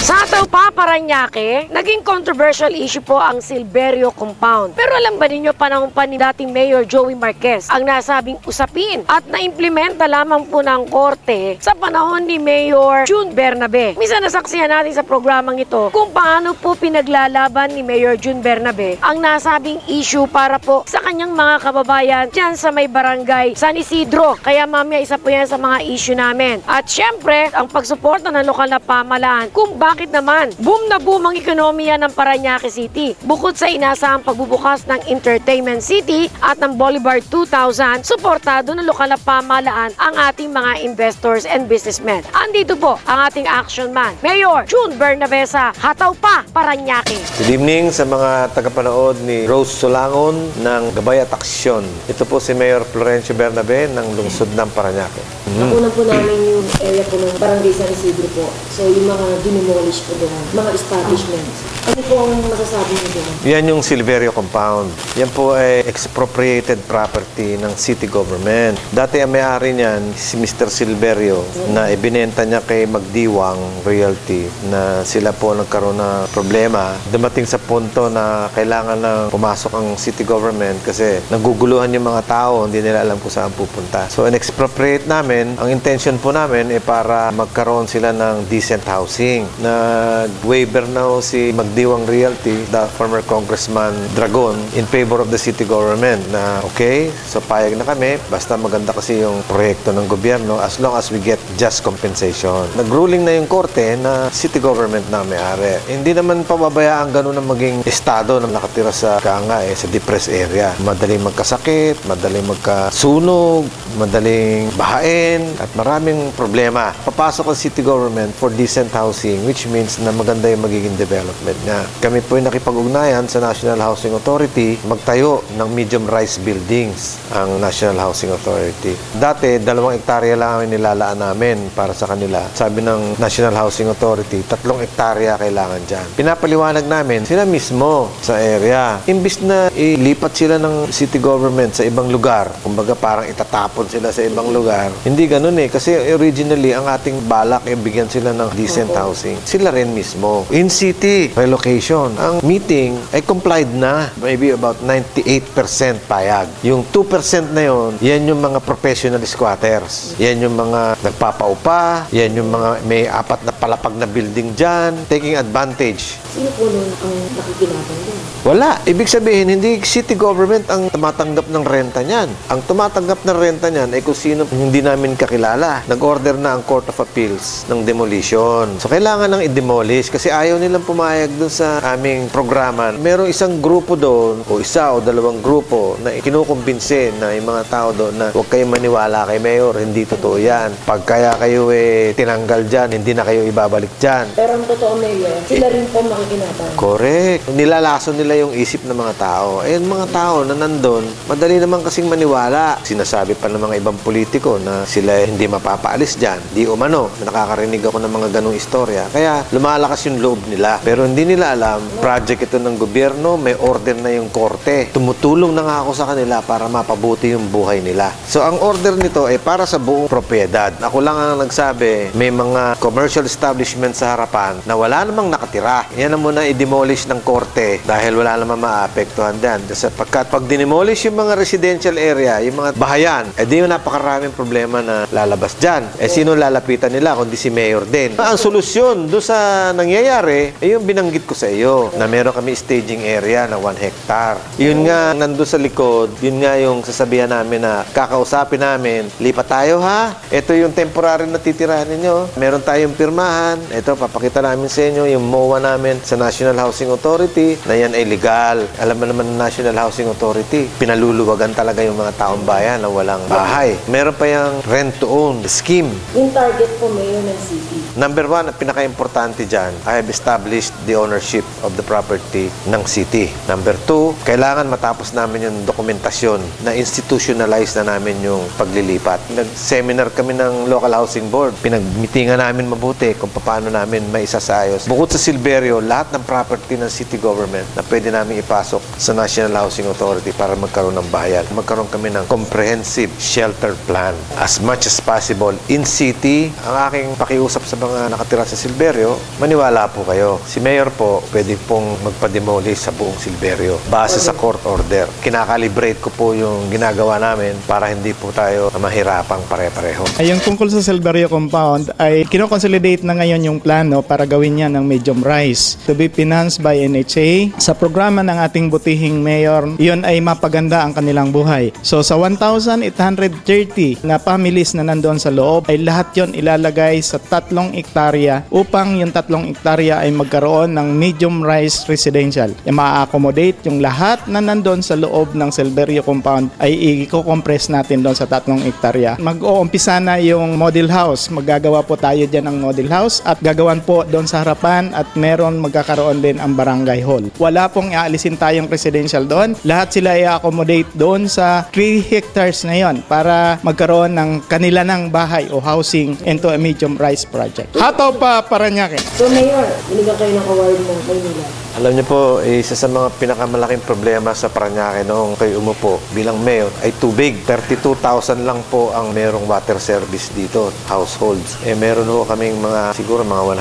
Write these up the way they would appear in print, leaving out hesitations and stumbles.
Sa Taupa, Parañaque, naging controversial issue po ang Silverio Compound. Pero alam ba ninyo, panahon pa ni dating Mayor Joey Marquez ang nasabing usapin at naimplementa lamang po ng korte sa panahon ni Mayor June Bernabe. Minsan nasaksihan natin sa programang ito kung paano po pinaglalaban ni Mayor June Bernabe ang nasabing issue para po sa kanyang mga kababayan dyan sa may barangay San Isidro. Kaya mamaya isa po yan sa mga issue namin. At syempre, ang pagsuporta ng lokal na pamahalaan kung bakit naman boom na boom ang ekonomiya ng Parañaque City. Bukod sa inasahang pagbubukas ng Entertainment City at ng Boulevard 2000, suportado ng lokal na pamahalaan ang ating mga investors and businessmen. Andito po ang ating action man, Mayor June Bernabe sa Taupa, Parañaque. Good evening sa mga tagapanood ni Rose Solangon ng Gabay at Aksyon. Ito po si Mayor Florencio Bernabe ng lungsod ng Parañaque. Nakunan po namin yung area po ng Barangay San Isidro po. So yung mga dinimolish po doon, mga establishments. Ano po ang masasabi niyo doon? Yan yung Silverio Compound. Yan po ay expropriated property ng city government. Dati ang may-ari niyan, si Mr. Silverio, na ibinenta niya kay Magdiwang Realty na sila po nagkaroon ng problema. Dumating sa punto na kailangan na pumasok ang city government kasi naguguluhan yung mga tao, hindi nila alam kung saan pupunta. So, in-expropriate namin, ang intention po namin ay para magkaroon sila ng decent housing. Nag-waiver na si Magdiwang Realty, the former Congressman Dragon, in favor of the city government na okay, so payag na kami, basta maganda kasi yung proyekto ng gobyerno as long as we get just compensation. Nag-ruling na yung korte na city government na may-ari. Hindi naman pababayaan ganun ang maging estado na nakatira sa sa depressed area. Madaling magkasakit, madaling magkasunog, madaling bahain, at maraming problema. Papasok ang city government for decent housing, which means na maganda yung magiging development nga. Kami po ay nakipag-ugnayan sa National Housing Authority magtayo ng medium-rise buildings ang National Housing Authority. Dati, 2 hektarya lang ang nilalaan namin para sa kanila. Sabi ng National Housing Authority, 3 hektarya kailangan dyan. Pinapaliwanag namin sila mismo sa area. Imbis na ilipat sila ng city government sa ibang lugar, kumbaga parang itatapon sila sa ibang lugar, hindi ganun eh. Kasi originally, ang ating balak ay bigyan sila ng decent housing. Sila rin mismo. In city relocation, ang meeting ay complied na. Maybe about 98% payag. Yung 2% na yon, yan yung mga professional squatters. Yan yung mga nagpapaupa, yan yung mga may 4 na palapag na building dyan, taking advantage. Sino po nun ang nakikinabang doon? Wala. Ibig sabihin, hindi city government ang tumatanggap ng renta niyan. Ang tumatanggap ng renta niyan ay kung sino hindi namin kakilala. Nag-order na ang Court of Appeals ng demolition. So, kailangan nang i-demolish kasi ayaw nilang pumayag doon sa aming programa. Merong isang grupo doon, o 1 o 2 grupo na kinukumbinse na yung mga tao doon na huwag kayong maniwala kay Mayor, hindi totoo yan. Pag kaya kayo tinanggal dyan, hindi na kayo ibabalik dyan. Pero ang totoo, Mayor, sila rin po makikinabang. Correct. Nilalason nila yung isip ng mga tao. Ayun, mga tao na nandun, madali naman kasing maniwala. Sinasabi pa ng mga ibang politiko na sila hindi mapapaalis dyan. Di umano. Nakakarinig ako ng mga ganong istorya. Kaya lumalakas yung loob nila. Pero hindi nila alam, project ito ng gobyerno, may order na yung korte. Tumutulong na nga ako sa kanila para mapabuti yung buhay nila. So, ang order nito ay para sa buong propiedad. Ako lang ang nagsabi, may mga commercial establishment sa harapan na wala namang nakatira. Yan na muna i-demolish ng korte dahil wala namang maapektuhan dyan. Kasi pag dinimolish yung mga residential area, yung mga bahayan, di yung napakaraming problema na lalabas dyan. Sino lalapitan nila kundi si Mayor din. Ang solusyon doon sa nangyayari, yung binanggit ko sa iyo, na meron kami staging area na 1 hectare. Yun nga, nandun sa likod, yun nga yung sasabihan namin na kakausapin namin, lipat tayo ha, ito yung temporary na titirahan ninyo, meron tayong pirmahan, ito papakita namin sa inyo yung MOA namin sa National Housing Authority na yan ay legal. Alam mo naman ng National Housing Authority, pinaluluwagan talaga yung mga taong bayan na walang bahay. Meron pa yung rent-to-own scheme. Yung target po, Mayor, ng city. Number 1, ang pinaka-importante dyan, I have established the ownership of the property ng city. Number 2, kailangan matapos namin yung dokumentasyon na institutionalize na namin yung paglilipat. Nag-seminar kami ng Local Housing Board. Pinag-meetingan namin mabuti kung paano namin maisasayos. Bukod sa Silverio, lahat ng property ng city government na pwede namin ipasok sa National Housing Authority para magkaroon ng bayan. Magkaroon kami ng comprehensive shelter plan. As much as possible in city, ang aking pakiusap sa mga nakatira sa Silverio, maniwala po kayo. Si Mayor po, pwede pong magpa-demolish sa buong Silverio base sa court order. Kinakalibrate ko po yung ginagawa namin para hindi po tayo mahirapang pare-pareho. Ay, yung tungkol sa Silverio Compound ay kinoconsolidate na ngayon yung plano para gawin niya ng medium rise to be financed by NHA. Sa programa ng ating butihing mayor, yun ay mapaganda ang kanilang buhay. So sa 1,830 na families na nandoon sa loob ay lahat yon ilalagay sa 3 ektarya upang yung 3 ektarya ay magkaroon ng medium rise residential. Ma-accommodate yung lahat na nandoon sa loob ng Silverio Compound ay i-compress natin doon sa 3 ektarya. Mag-uumpisa na yung model house. Maggagawa po tayo dyan ng model house at gagawan po doon sa harapan at meron magkakaroon din ang barangay hall. Wala pong aalisin tayong residential doon. Lahat sila i-accommodate doon sa 3 hectares na yon para magkaroon ng kanila ng bahay o housing into a medium rise project. Hataw pa Parañaque. So Mayor, binigyan kayo ng award ng Maynila. Alam niyo po, isa sa mga pinakamalaking problema sa Parañaque noong kayo umupo bilang mayor ay tubig. 32,000 lang po ang merong water service dito, households. Meron ho kaming siguro mga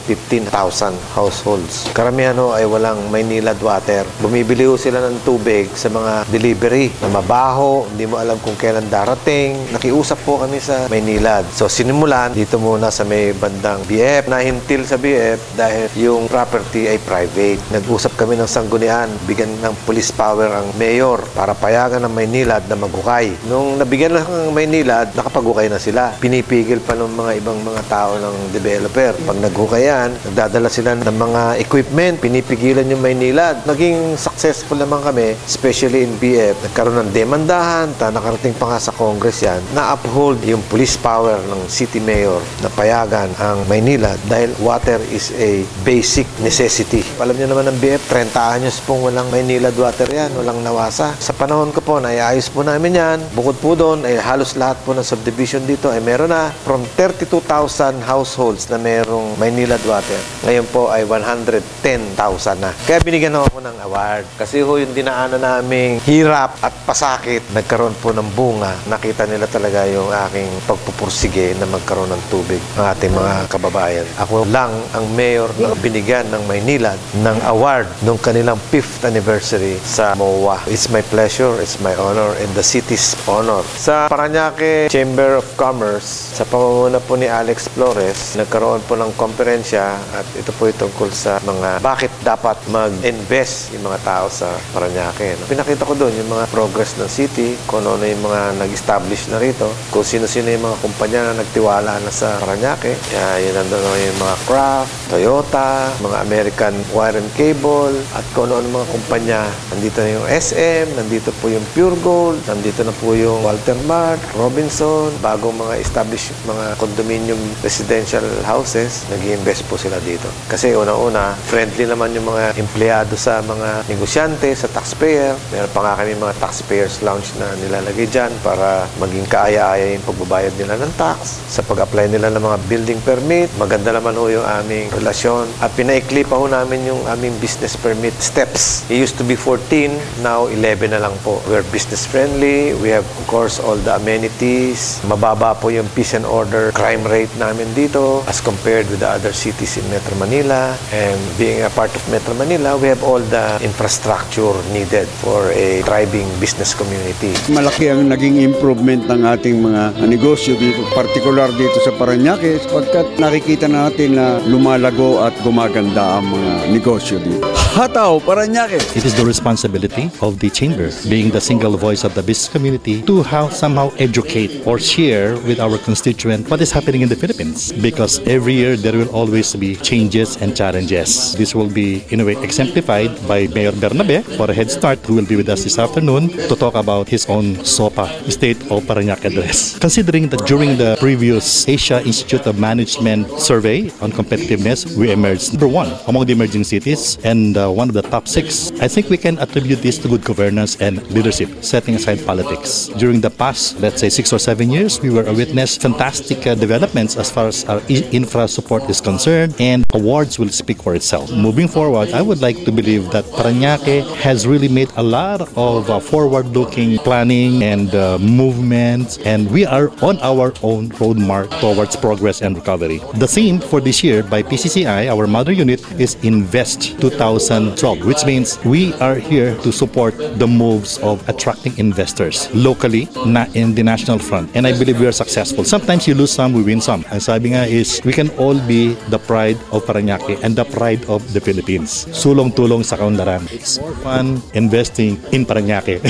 115,000 households. Karamihan ho ay walang Maynilad water. Bumibili ho sila ng tubig sa mga delivery na mabaho, hindi mo alam kung kailan darating. Nakiusap po kami sa Maynilad. So sinimulan dito muna sa may bandang BF. Nahintil sa BF dahil yung property ay private. Nag-usap kami ng sanggunian, bigyan ng police power ang mayor para payagan ng Maynilad na maghukay. Nung nabigyan lang ng Maynilad, nakapaghukay na sila. Pinipigil pa ng mga ibang mga tao ng developer. Pag naghukay yan, nagdadala sila ng mga equipment, pinipigilan yung Maynilad. Naging successful naman kami, especially in BF. Nagkaroon ng demandahan, nakarating pa nga sa Congress yan, na-uphold yung police power ng city mayor na payagan ang Maynilad dahil water is a basic necessity. Alam niyo naman ng BF, 30 anyos pong walang Maynilad water yan, walang nawasa. Sa panahon ko po, naiayos po namin yan. Bukod po doon, ay halos lahat po ng subdivision dito ay meron na from 32,000 households na merong Maynilad water. Ngayon po ay 110,000 na. Kaya binigyan ako ng award. Kasi ho yung dinaanan naming hirap at pasakit, nagkaroon po ng bunga. Nakita nila talaga yung aking pagpupursige na magkaroon ng tubig ng ating mga kababayan. Ako lang ang mayor na binigyan ng Maynilad ng award nung kanilang 5th anniversary sa MOA. It's my pleasure, it's my honor, and the city's honor. Sa Parañaque Chamber of Commerce, sa pamumuno po ni Alex Flores, nagkaroon po ng komperensya at ito po tungkol sa mga bakit dapat mag-invest yung mga tao sa Parañaque. Pinakita ko doon yung mga progress ng city, kung ano yung mga nag-establish na rito, kung sino-sino yung mga kumpanya na nagtiwala na sa Parañaque. Yun nandun yung mga Kraft, Toyota, mga American Wire and Cable, at kung ano-ano mga kumpanya. Nandito na yung SM, nandito po yung Pure Gold, nandito na po yung Walter Mart, Robinson, bagong mga established mga condominium residential houses, nag-i-invest po sila dito. Kasi una-una, friendly naman yung mga empleyado sa mga negosyante, sa taxpayer. Meron pa nga kami mga taxpayers lounge na nilalagay dyan para maging kaaya-aya yung pagbabayad nila ng tax. Sa pag-apply nila ng mga building permit, maganda naman ho yung aming relasyon. At pinaikli pa ho namin yung aming business permit steps. It used to be 14, now 11 na lang po. We're business friendly. We have, of course, all the amenities. Mababa po yung peace and order crime rate namin dito as compared with the other cities in Metro Manila. And being a part of Metro Manila, we have all the infrastructure needed for a thriving business community. Malaki ang naging improvement ng ating mga negosyo dito, particular dito sa Parañaque, sapagkat nakikita natin na lumalago at gumaganda ang mga negosyo dito. Hataw, Parañaque! It is the responsibility of the chamber, being the single voice of the business community, to somehow educate or share with our constituent what is happening in the Philippines. Because every year there will always be changes and challenges. This will be in a way exemplified by Mayor Bernabe for a head start, who will be with us this afternoon to talk about his own SOPA, State of Parañaque Address. Considering that during the previous Asia Institute of Management survey on competitiveness, years, we emerged #1 among the emerging cities and one of the top 6. I think we can attribute this to good governance and leadership, setting aside politics. During the past, let's say 6 or 7 years, we were a witness fantastic developments as far as our infra support is concerned, and awards will speak for itself. Moving forward, I would like to believe that Parañaque has really made a lot of forward-looking planning and movements, and we are on our own roadmap towards progress and recovery. The theme for this year by PCCI, our mother unit, is Invest 2012, which means we are here to support the moves of attracting investors locally, not in the national front. And I believe we are successful. Sometimes you lose some, we win some. Ang sabi nga is, we can all be the pride of Parañaque and the pride of the Philippines. Sulong-tulong sa kaunlaran. It's more fun investing in Parañaque.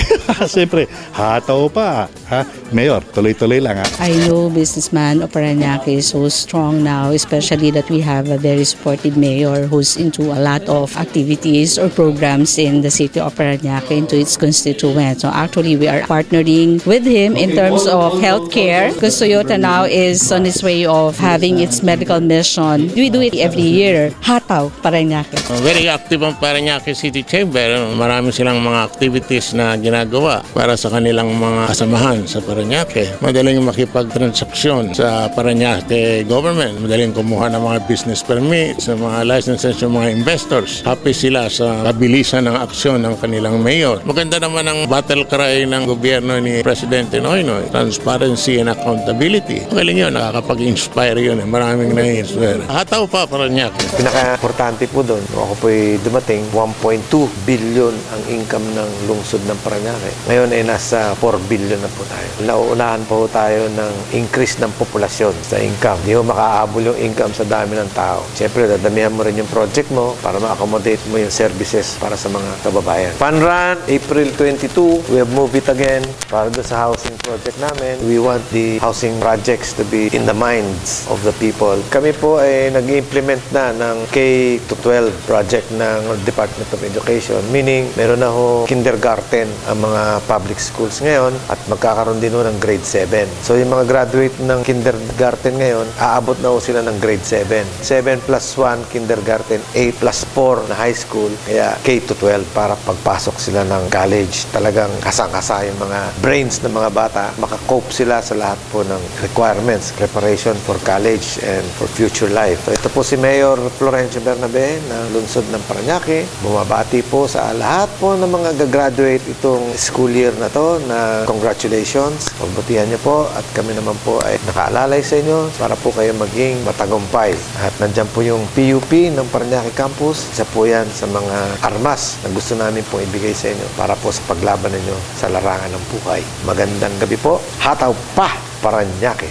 Siyempre, hataw pa. Ha? Mayor, tuloy-tuloy lang ha. I know businessman of Parañaque is so strong now, especially that we have a very supportive mayor who's into a lot of activities or programs in the city of Parañaque into its constituents. So actually, we are partnering with him in terms of healthcare because Toyota now is on its way of having its medical mission. We do it every year. Hataw, Parañaque. Very active ang Parañaque City Chamber. Marami silang mga activities na ginagawa para sa kanilang mga kasamahan sa Parañaque. Madaling makipagtransaksyon sa Parañaque government. Madaling kumuha ng mga business permits, sa mga licenses ng mga investors. Happy sila sa kabilisan ng aksyon ng kanilang mayor. Maganda naman ang battle cry ng gobyerno ni Presidente Noynoy, transparency and accountability. Magaling yun, nakakapag-inspire yun. Maraming na-inspire. Hataw pa Parañaque. Pinaka-importante po doon, ako po'y dumating, 1.2 billion ang income ng lungsod ng Parañaque. Ngayon ay nasa 4 billion na po tayo. Nauunahan po tayo ng increase ng populasyon sa income. Hindi mo makaabol yung income sa dami ng tao. Siyempre, dadamihan mo rin yung project mo para ma-accommodate mo yung services para sa mga kababayan. Fun Run, April 22, we have moved it again para doon sa housing project namin. We want the housing projects to be in the minds of the people. Kami po ay nag-implement na ng K-12 project ng Department of Education. Meaning, meron na ho kindergarten ang mga public schools ngayon at magkakaroon din ho ng grade 7. So, yung mga graduate ng kindergarten ngayon, aabot na ho sila ng grade 7. 7 plus 1 kindergarten, 8 plus 4 na high school, kaya K-12 para pagpasok sila ng college. Talagang kasang-kasa yung mga brains ng mga bata, makakope sila sa lahat po ng requirements, preparation for college and for future life. So, ito po si Mayor Florencio Bernabe ng lungsod ng Parañaque. Bumabati po sa lahat po ng mga gagraduate itong school year na to na congratulations. Pagbutihan niyo po at kami naman po ay nakaalalay sa inyo para po kayo maging matagumpay. At nandyan po yung PUP ng Parañaque Campus. Isa po yan sa mga armas na gusto namin pong ibigay sa inyo para po sa paglaban ninyo sa larangan ng buhay. Magandang gabi po. Hataw pa, Parañaque!